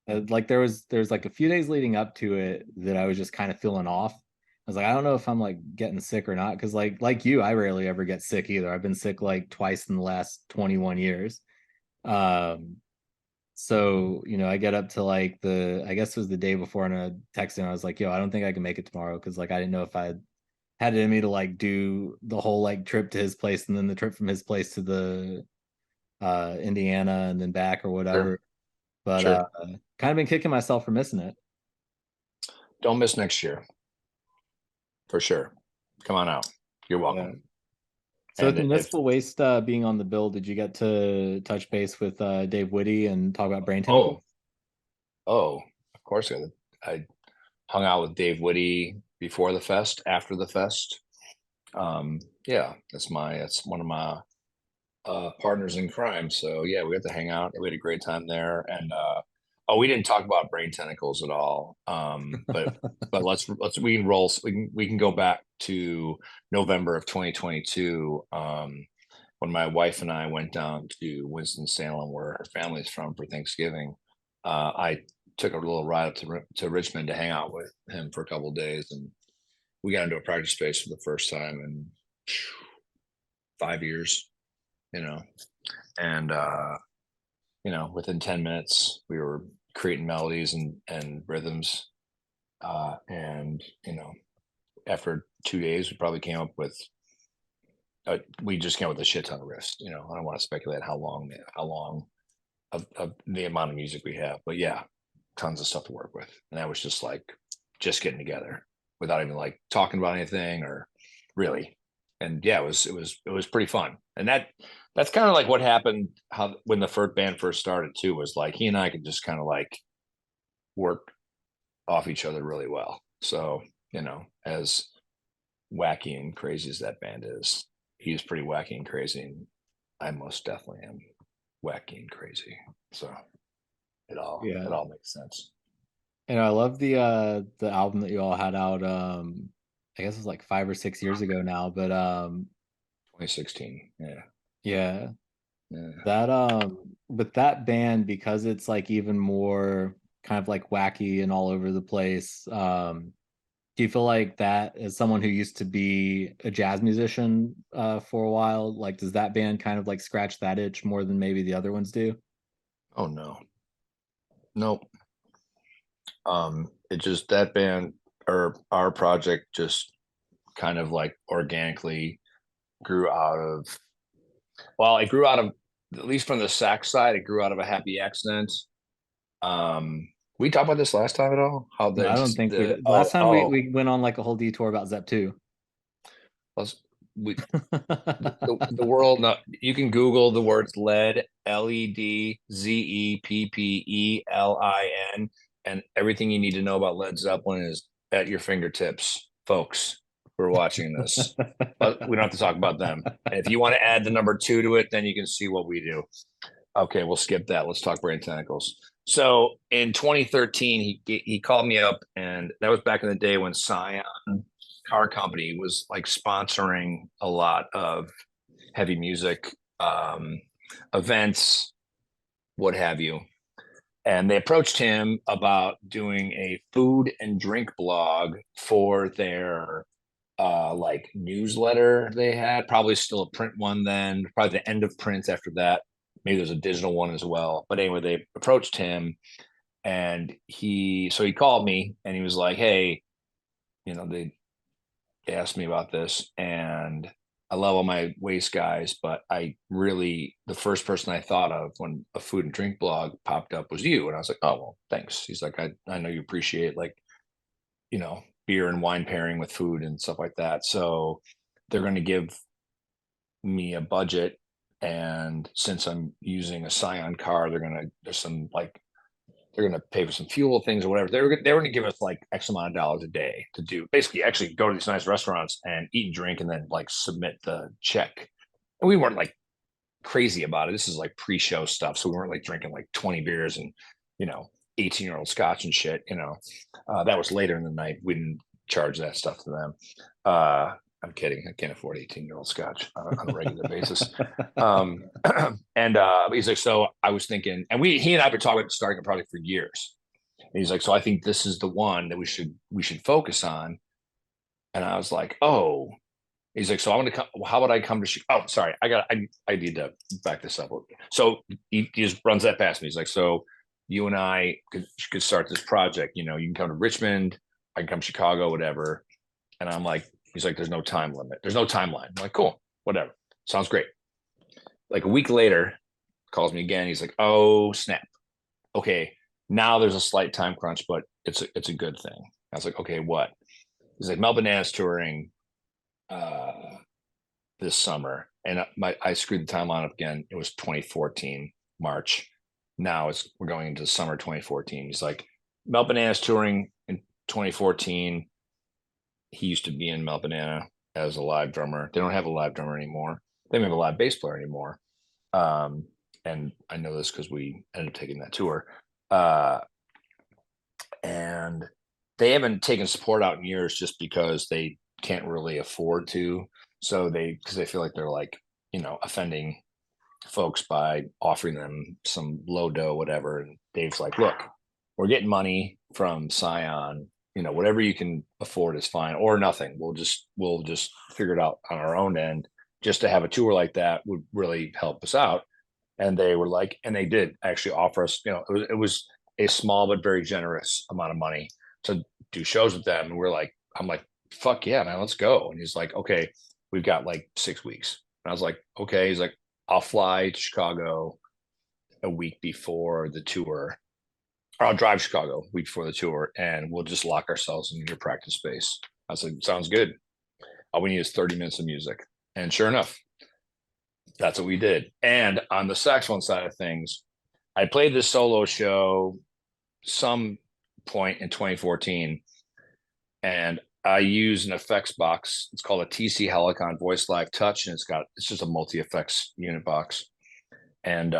Like there's like a few days leading up to it that I was just kind of feeling off. I was like, I don't know if I'm like getting sick or not, because like you, I rarely ever get sick either. I've been sick like twice in the last 21 years. So I get up to like I guess it was the day before, and I texted him. I was like, yo, I don't think I can make it tomorrow, because like I didn't know if I had it in me to like do the whole like trip to his place and then the trip from his place to the Indiana and then back or whatever. sure. But Sure. kind of been kicking myself for missing it. Don't miss next year, for sure. Come on out. You're Yeah. welcome. So with And the if municipal waste being on the bill, did you get to touch base with Dave Whitty and talk about Brain Tentacle? of course I hung out with Dave Whitty before the fest, after the fest. Yeah, that's one of my partners in crime. So yeah, we got to hang out. We had a great time there. And we didn't talk about Brain Tentacles at all. But we can roll. We can go back to November of 2022. When my wife and I went down to Winston-Salem, where her family's from, for Thanksgiving. I took a little ride up to Richmond to hang out with him for a couple of days, and we got into a practice space for the first time in 5 years. And within 10 minutes we were creating melodies and rhythms, and after 2 days we probably came up with we just came up with a shit ton of riffs. I don't want to speculate how long of the amount of music we have, but yeah, tons of stuff to work with. And that was just getting together without even like talking about anything or really. And yeah, it was pretty fun. And that's kind of like what happened when the first band first started too, was like he and I could just kind of like work off each other really well. So, as wacky and crazy as that band is, he's pretty wacky and crazy, and I most definitely am wacky and crazy. So it all makes sense. And I love the album that you all had out. I guess it was like 5 or 6 years ago now, but 2016. Yeah. Yeah. Yeah. That with that band, because it's like even more kind of like wacky and all over the place, do you feel like that, as someone who used to be a jazz musician for a while, like does that band kind of like scratch that itch more than maybe the other ones do? Oh no. Nope. It just, that band, or our project, just kind of like organically grew out of, well, it grew out of, at least from the sax side, it grew out of a happy accident. We talked about this last time at all? How No, I don't think we did. Last time we went on like a whole detour about Zep 2. We the world, no, you can Google the words lead, LEDZEPPELIN, and everything you need to know about Led Zeppelin is at your fingertips, folks who are watching this. But we don't have to talk about them. And if you want to add the number 2 to it, then you can see what we do. Okay, we'll skip that. Let's talk Brain Tentacles. So in 2013, he called me up, and that was back in the day when Scion Car Company was like sponsoring a lot of heavy music events, what have you. And they approached him about doing a food and drink blog for their like newsletter they had, probably still a print one then, probably the end of print after that. Maybe there's a digital one as well. But anyway, they approached him, and he called me, and he was like, hey, they asked me about this, and I love all my waist guys, but the first person I thought of when a food and drink blog popped up was you. And I was like, oh, well, thanks. He's like, I know you appreciate like, beer and wine pairing with food and stuff like that. So they're going to give me a budget. And since I'm using a Scion car, they're going to pay for some fuel things or whatever. They were going to give us like X amount of dollars a day to do, basically actually go to these nice restaurants and eat and drink and then like submit the check. And we weren't like crazy about it. This is like pre-show stuff. So we weren't like drinking like 20 beers and, 18-year-old scotch and shit, that was later in the night. We didn't charge that stuff to them. I'm kidding. I can't afford 18-year-old scotch on a regular basis. And he's like, so I was thinking, and he and I have been talking about starting a project for years. And he's like, so I think this is the one that we should focus on. And I was like, oh. He's like, so I want to come. How would I come to Chicago? Oh, sorry. I need to back this up. So he just runs that past me. He's like, so you and I could start this project. You can come to Richmond. I can come to Chicago, whatever. And I'm like, he's like, there's no time limit. There's no timeline. I'm like, cool, whatever. Sounds great. Like a week later, calls me again. He's like, oh, snap. Okay, now there's a slight time crunch, but it's a good thing. I was like, okay, what? He's like, Mel Bananas touring this summer. And I screwed the timeline up again. It was 2014, March. Now we're going into summer 2014. He's like, Mel Bananas touring in 2014. He used to be in Mel Banana as a live drummer. They don't have a live drummer anymore. They don't have a live bass player anymore. And I know this because we ended up taking that tour. And they haven't taken support out in years just because they can't really afford to. So because they feel like they're like, offending folks by offering them some low dough, whatever. And Dave's like, look, we're getting money from Scion. Whatever you can afford is fine, or nothing. We'll just figure it out on our own end. Just to have a tour like that would really help us out. And they were like, and they did actually offer us, it was a small but very generous amount of money to do shows with them. And I'm like, fuck yeah, man, let's go. And he's like, okay, we've got like 6 weeks. And I was like, okay. He's like, I'll fly to Chicago a week before the tour. Or I'll drive Chicago a week before the tour, and we'll just lock ourselves in your practice space. I was like, sounds good. All we need is 30 minutes of music. And sure enough, that's what we did. And on the saxophone side of things, I played this solo show some point in 2014, and I use an effects box. It's called a TC Helicon Voice Live Touch, and it's just a multi-effects unit box. And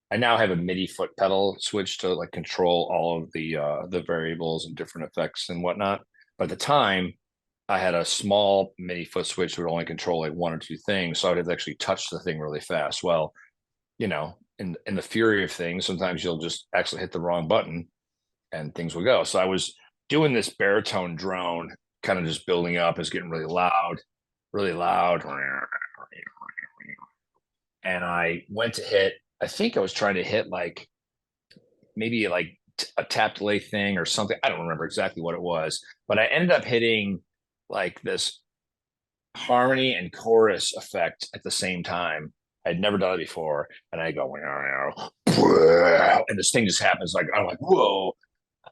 I now have a MIDI foot pedal switch to like control all of the variables and different effects and whatnot. But at the time, I had a small MIDI foot switch that would only control like one or two things, so I would have to actually touch the thing really fast. Well, in the fury of things, sometimes you'll just actually hit the wrong button, and things will go. So I was doing this baritone drone, kind of just building up. It's getting really loud, really loud. And I went to hit, I think I was trying to hit like maybe like a tap delay thing or something. I don't remember exactly what it was, but I ended up hitting like this harmony and chorus effect at the same time. I'd never done it before, and I go, and this thing just happens. Like I'm like, whoa,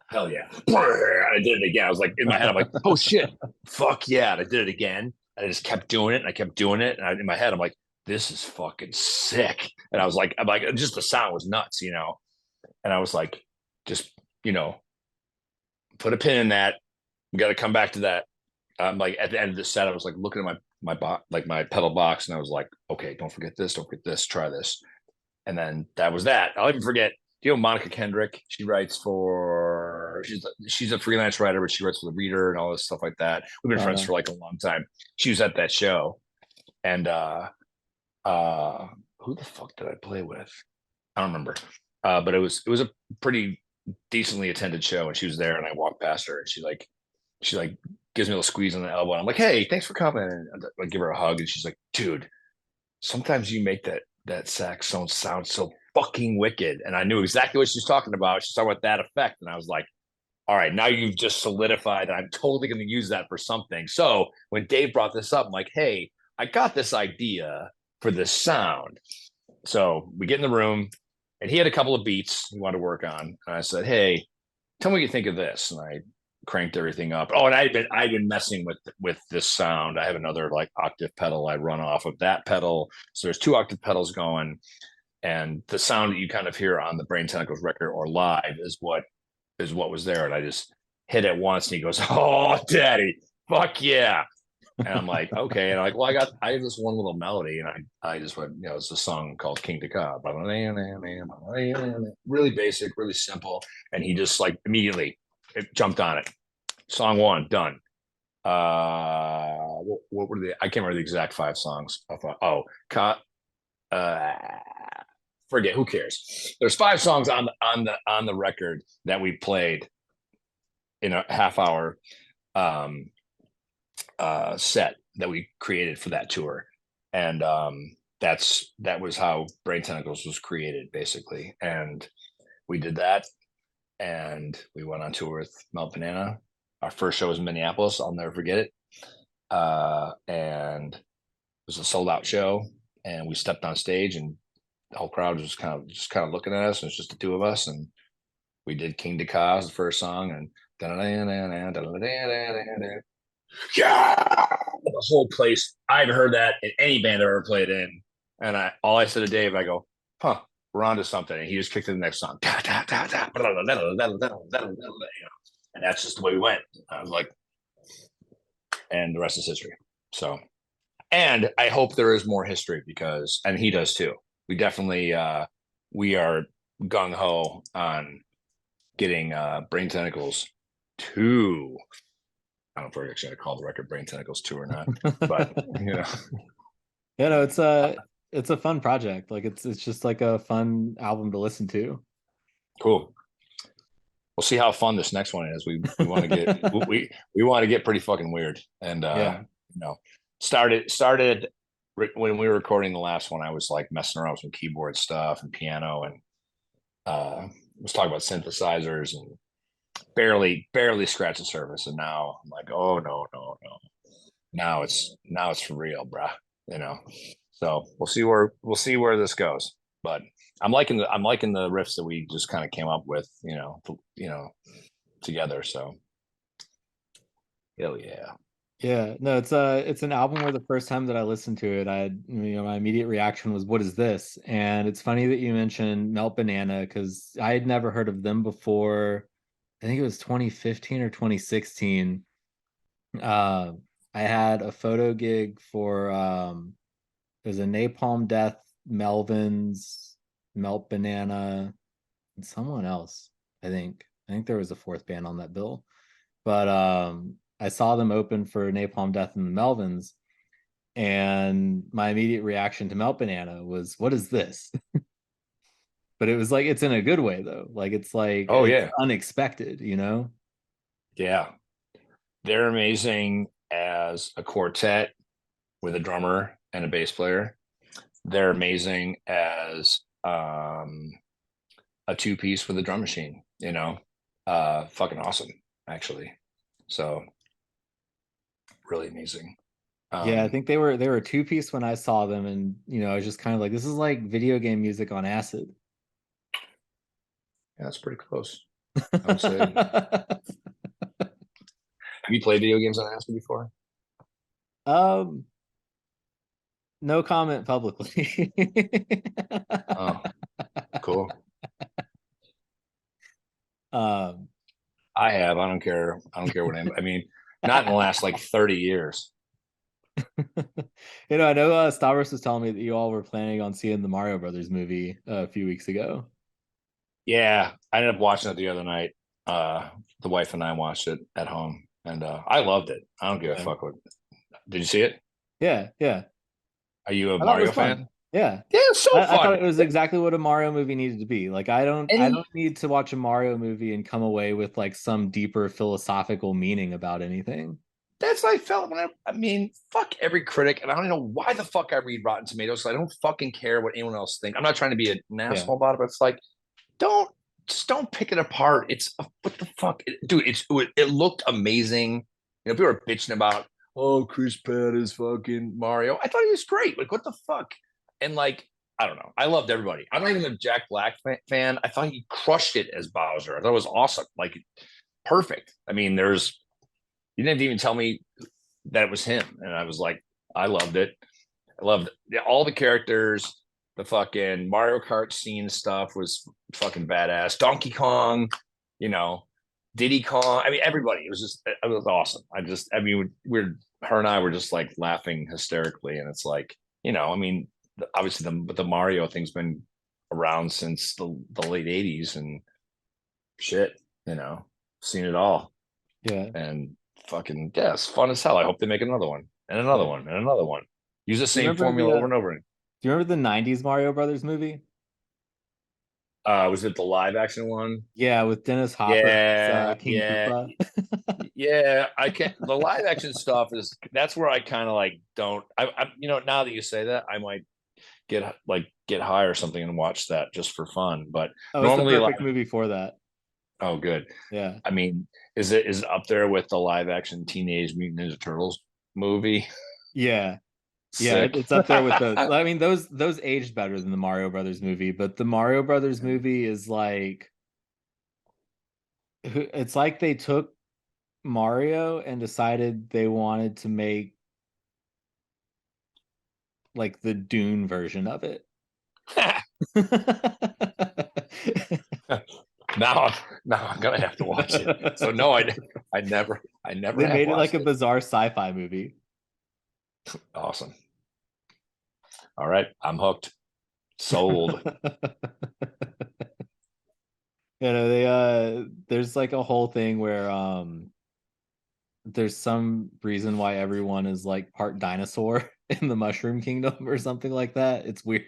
hell yeah! I did it again. I was like, in my head, I'm like, oh shit, fuck yeah! And I did it again, and I just kept doing it, and I kept doing it, and in my head, I'm like, this is fucking sick. And I'm like, just the sound was nuts, you know. And I was like, just put a pin in that. We got to come back to that. Like at the end of the set, I was like looking at my pedal box, and I was like, okay, don't forget this, try this. And then that was that. I'll even forget. Do you know Monica Kendrick? She writes for she's a freelance writer, but she writes for the Reader and all this stuff like that. We've been friends for like a long time. She was at that show, and who the fuck did I play with? I don't remember. But it was a pretty decently attended show, and she was there, and I walked past her, and she gives me a little squeeze on the elbow. And I'm like, hey, thanks for coming. And I give her a hug, and she's like, dude, sometimes you make that saxophone sound so fucking wicked. And I knew exactly what she's talking about. She's talking about that effect. And I was like, all right, now you've just solidified that I'm totally going to use that for something. So when Dave brought this up, I'm like, hey, I got this idea for this sound. So we get in the room, and he had a couple of beats he wanted to work on. And I said, hey, tell me what you think of this. And I cranked everything up. Oh, and I'd been messing with this sound. I have another like octave pedal I run off of that pedal. So there's 2 octave pedals going, and the sound that you kind of hear on the Brain Tentacles record or live is what was there. And I just hit it once, and he goes, oh, daddy, fuck yeah. And I'm like, okay. And I'm like, well, I have this one little melody, and I just went, it's a song called King to Ka. Really basic, really simple. And he just like immediately jumped on it. Song 1 done. What were I can't remember the exact 5 songs. Forget, who cares? There's 5 songs on the record that we played in a half hour set that we created for that tour. And that was how Brain Tentacles was created, basically. And we did that, and we went on tour with Melt Banana. Our first show was in Minneapolis. I'll never forget it. And it was a sold out show, and we stepped on stage, and the whole crowd was just kind of looking at us. And it's just the 2 of us, and we did King to Ka as the first song, and yeah, the whole place. I haven't heard that in any band I've ever played in. And all I said to Dave, I go, huh, we're on to something. And he just kicked to the next song. And that's just the way we went. I was like, and the rest is history. So, and I hope there is more history, because, and he does too. We definitely, we are gung ho on getting Brain Tentacles 2. I don't know if we're actually going to call the record Brain Tentacles 2 or not, but it's a fun project. Like it's just like a fun album to listen to. Cool. We'll see how fun this next one is. We want to get we want to get pretty fucking weird. And started when we were recording the last one. I was like messing around with some keyboard stuff and piano, and was talking about synthesizers, and barely scratched the surface. And now I'm like, oh no, now it's for real, bruh. So we'll see where this goes. But I'm liking the riffs that we just kind of came up with, together. So hell yeah. Yeah, no, it's an album where the first time that I listened to it, my immediate reaction was, what is this? And it's funny that you mentioned Melt Banana, because I had never heard of them before. I think it was 2015 or 2016. I had a photo gig for there's a Napalm Death, Melvins, Melt Banana, and someone else. I think there was a 4th band on that bill. But I saw them open for Napalm Death and the Melvins, and my immediate reaction to Melt Banana was, what is this? But it was like, it's in a good way though. Like it's like, oh it's yeah, unexpected, Yeah, they're amazing as a quartet with a drummer and a bass player. They're amazing as a 2-piece with a drum machine. Fucking awesome, actually. So really amazing. Yeah, I Um, think they were a two-piece when I saw them, and I was just kind of like, this is like video game music on acid. yeah, that's pretty close. I would say. Have you played video games on acid before? Um, no comment publicly. Oh, cool. Um, I have. I don't care. I don't care what I mean, not in the last like 30 years. I know Stavros was telling me that you all were planning on seeing the Mario Brothers movie a few weeks ago. Yeah, I ended up watching it the other night. The wife and I watched it at home, and I loved it. I don't give a Yeah, fuck what. Did you see it? yeah, yeah. Are you a I thought it was Mario fun. fan? Yeah. Yeah, it's so I thought fun. it was exactly what a Mario movie needed to be. Like I And don't need to watch a Mario movie and come away with like some deeper philosophical meaning about anything. that's what I felt when I mean, fuck every critic, and I don't know why the fuck I read Rotten Tomatoes. So I don't fucking care what anyone else thinks. I'm not trying to be an Yeah. asshole about it, but it's like, don't just don't pick it apart. It's what the fuck, dude. It looked amazing. People were bitching about, oh, Chris Pratt is fucking Mario. I thought he was great. Like, what the fuck? And like, I don't know. I loved everybody. I'm not even a Jack Black fan. I thought he crushed it as Bowser. I thought it was awesome. Like, perfect. I mean, you didn't even tell me that it was him, and I was like, I loved it. I loved all the characters. The fucking Mario Kart scene stuff was fucking badass. Donkey Kong, you know, Diddy Kong. I mean, everybody. It was awesome. I mean, her and I were just like laughing hysterically, and it's like, I mean, obviously the Mario thing's been around since the late '80s, and shit, seen it all, Yeah. and fucking yeah, it's fun as hell. I hope they make another one and another Yeah. one and another one. Use the Do you same remember formula over and over. do you remember the 90s Mario Brothers movie? Was it the live action one? Yeah, with Dennis Hopper as Yeah, King yeah, Koopa. yeah. I can't. The live action stuff that's where I kind of like don't. Now that you say that, I might get high or something and watch that just for fun. But Oh, it's the normally, perfect movie for that. oh, good. Yeah. I mean, is it up there with the live action Teenage Mutant Ninja Turtles movie? Yeah. Yeah, Sick. it's up there with those. I mean, those aged better than the Mario Brothers movie, but the Mario Brothers movie is like it's like they took Mario and decided they wanted to make like the Dune version of it. now, now I'm gonna have to watch it. So no, I never They have made it like watched a it. bizarre sci-fi movie. Awesome. All right, I'm hooked. Sold. There's like a whole thing where there's some reason why everyone is like part dinosaur in the Mushroom Kingdom or something like that. It's weird.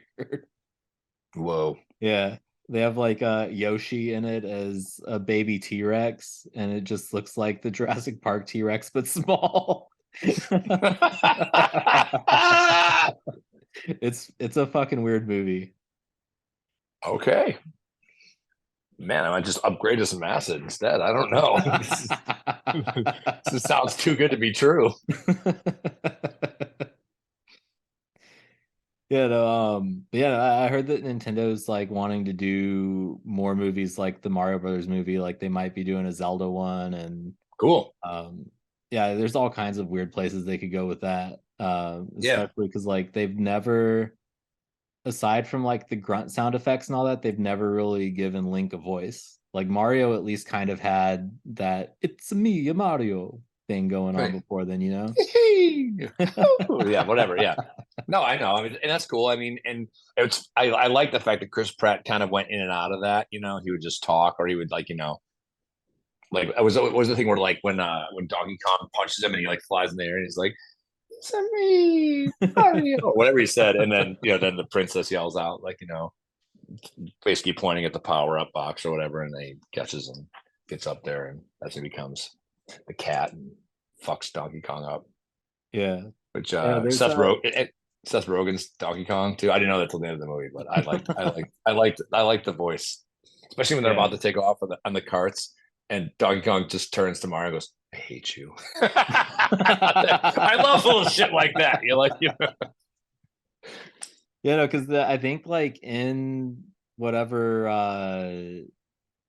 Whoa. Yeah. They have like Yoshi in it as a baby T-Rex, and it just looks like the Jurassic Park T-Rex, but small. It's a fucking weird movie. Okay. Man, I might just upgrade to some acid instead. I don't know. This sounds too good to be true. Yeah, no, yeah, I heard that Nintendo's like wanting to do more movies like the Mario Brothers movie, like they might be doing a Zelda one, and Cool. yeah, there's all kinds of weird places they could go with that. Yeah. Especially because like they've never, aside from like the grunt sound effects and all that, they've never really given Link a voice. Like Mario at least kind of had that "it's me, Mario" thing going on Right. before then, Yeah, whatever. Yeah. No, I know. I mean, and that's cool. I mean, and I like the fact that Chris Pratt kind of went in and out of that. He would just talk, or he would like it was the thing where like when Donkey Kong punches him and he like flies in the air and he's like, "It's me, Mario," or whatever he said, and then then the princess yells out like basically pointing at the power up box or whatever, and then he catches him, gets up there, and that's when he becomes the cat and fucks Donkey Kong up. Yeah. Which Yeah, there's Seth Rogen's Donkey Kong too. I didn't know that till the end of the movie, but I liked the voice, especially when they're yeah. about to take off on the carts, and Donkey Kong just turns to Mario and goes, I hate you. I love little shit like that. You like, you know? Yeah, no, because I think like in whatever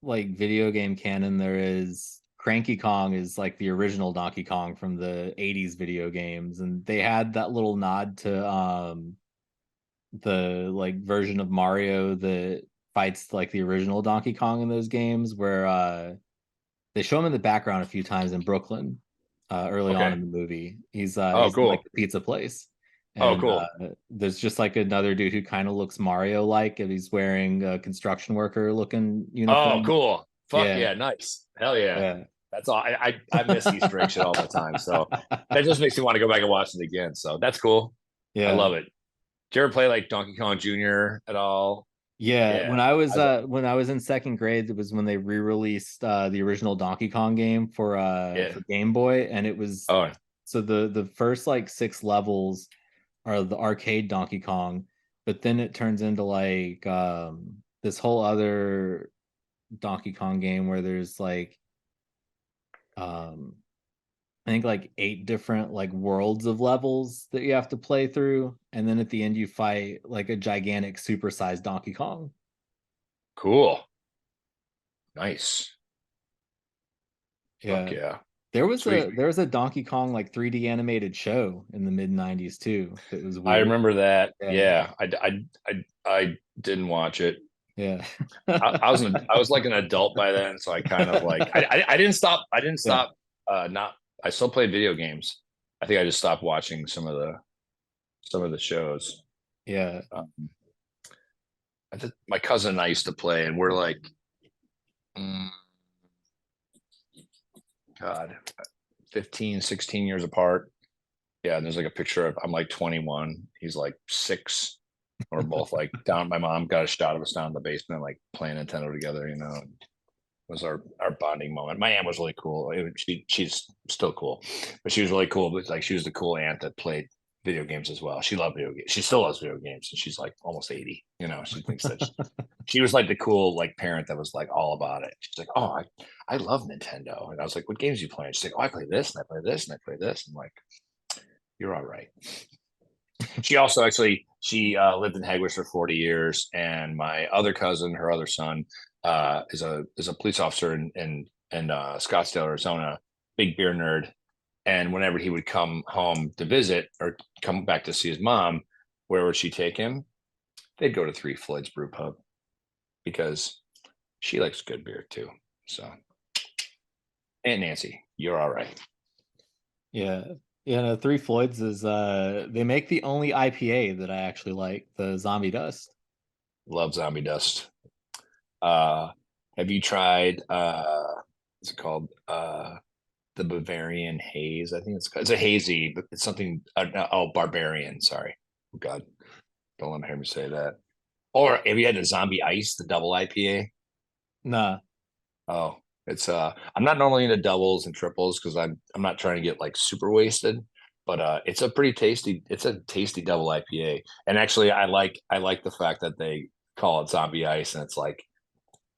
like video game canon there is, Cranky Kong is like the original Donkey Kong from the 80s video games, and they had that little nod to the like version of Mario that fights like the original Donkey Kong in those games, where they show him in the background a few times in Brooklyn early on Okay. in the movie. Oh, He's in like cool. the pizza place. Oh, And cool. there's just like another dude who kind of looks Mario like, and he's wearing a construction worker looking Oh, uniform. cool. Fuck Yeah, yeah. Nice. Hell yeah. yeah. That's all. I miss Easter egg shit all the time. So that just makes me want to go back and watch it again. So that's cool. I Yeah. love it. Did you ever play like Donkey Kong Jr. at all? Yeah, Yeah. when I was in second grade, it was when they re-released the original Donkey Kong game Yeah. for Game Boy, and it was Oh, so the first like 6 levels are the arcade Donkey Kong, but then it turns into like this whole other Donkey Kong game where there's like um I think like 8 different like worlds of levels that you have to play through, and then at the end you fight like a gigantic supersized Donkey Kong. cool. Nice. Fuck Yeah. yeah. There Sweet. was a Donkey Kong like 3D animated show in the mid 90s too. That was I weird. remember that. Yeah. Yeah. I didn't watch it. Yeah. I was like an adult by then, so I kind of like I didn't stop. I didn't Yeah. stop. Not I still played video games. I think I just stopped watching some of the shows. Yeah. Um, my cousin and I used to play, and we're like, mm, God, 15, 16 years apart. Yeah, and there's like a picture of I'm like 21. He's like 6. We're both like down. My mom got a shot of us down in the basement, like playing Nintendo together. You know, it was our bonding moment. My aunt was really cool. She's still cool, but she was really cool. But like she was the cool aunt that played video games as well. She loved video games. She still loves video games, and she's like almost 80. You know, she thinks that she was like the cool like parent that was like all about it. She's like, oh, I love Nintendo, and I was like, what games are you playing? She's like, oh, I play this and I play this and I play this. I'm like, you're all right. She also actually she lived in Heguis for 40 years, and my other cousin, her other son, is a police officer in Scottsdale, Arizona. Big beer nerd, and whenever he would come home to visit or come back to see his mom, where would she take him? They'd go to Three Floyds Brew Pub because she likes good beer too. So, Aunt Nancy, you're all right. Yeah. Yeah, no, Three Floyds is they make the only IPA that I actually like, the Zombie Dust. Love Zombie Dust. Have you tried what's it called? The Bavarian Haze. I think it's a hazy, but it's something Barbarian, sorry. Oh God. Don't let me hear me say that. Or have you had the Zombie Ice, the double IPA? Nah. Oh, it's I'm not normally into doubles and triples because I'm not trying to get like super wasted, but it's a tasty double IPA. And actually I like the fact that they call it Zombie Ice, and it's like,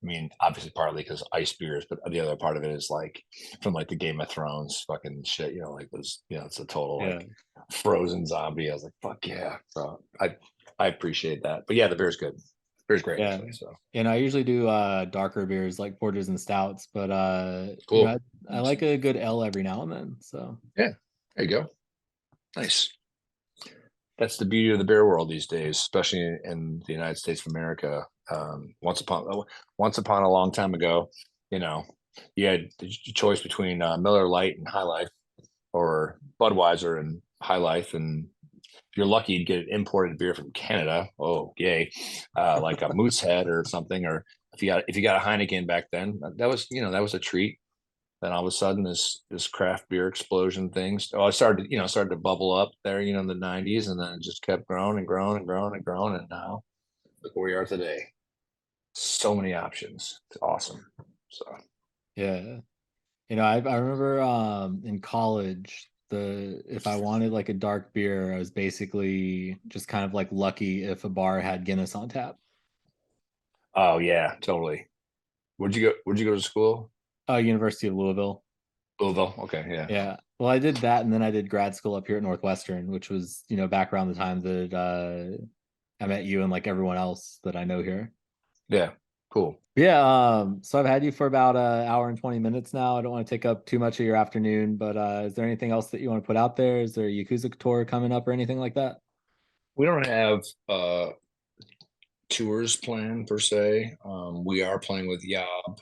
I mean, obviously partly because ice beers, but the other part of it is like from like the Game of Thrones fucking shit, you know, like this, you know, it's a total Yeah. like frozen zombie. I was like, fuck yeah. So I appreciate that. But yeah, the beer's good. Beer's great Yeah. actually. So And I usually do darker beers like porters and stouts, but you know, cool. I like a good ale every now and then. So Yeah, there you go. Nice. That's the beauty of the beer world these days, especially in the United States of America. Once upon a long time ago, you know, you had the choice between Miller Lite and High Life, or Budweiser and High Life, and if you're lucky, you'd get an imported beer from Canada. Oh, yay! Like a Moosehead or something, or if you got a Heineken back then, that was a treat. Then all of a sudden, this craft beer explosion things. Oh, I started to bubble up there, you know, in the '90s, and then it just kept growing and growing and growing and growing, and now look where we are today. So many options. It's awesome. So yeah. You know, I remember in college, the if I wanted like a dark beer, I was basically just kind of like lucky if a bar had Guinness on tap. oh yeah, totally. Where'd you go to school? University of Louisville. Louisville. Okay, yeah. Yeah. Well, I did that, and then I did grad school up here at Northwestern, which was, back around the time that I met you and like everyone else that I know here. Yeah, cool. Yeah, so I've had you for about an hour and 20 minutes now. I don't want to take up too much of your afternoon, but is there anything else that you want to put out there? Is there a Yakuza tour coming up or anything like that? We don't have tours planned per se. We are playing with Yob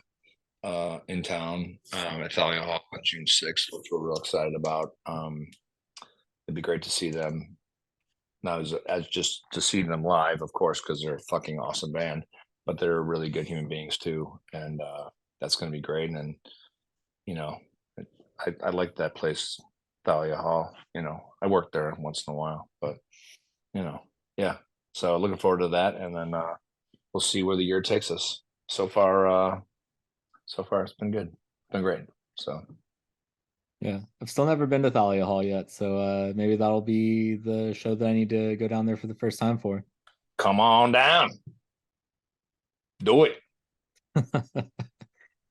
in town at Thalia Hall on June 6th, which we're real excited about. It'd be great to see them. Not as just to see them live, of course, because they're a fucking awesome band, but they're really good human beings too, and that's going to be great. And I like that place, Thalia Hall. I work there once in a while, but yeah. So looking forward to that, and then we'll see where the year takes us. So far, it's been good. It's been great. So Yeah, I've still never been to Thalia Hall yet, so maybe that'll be the show that I need to go down there for the first time for. come on down. Do it.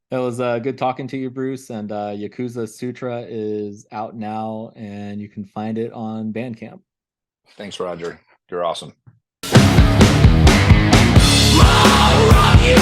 It was good talking to you, Bruce, and Yakuza Sutra is out now, and you can find it on Bandcamp. Thanks, Roger. You're awesome. Rock you,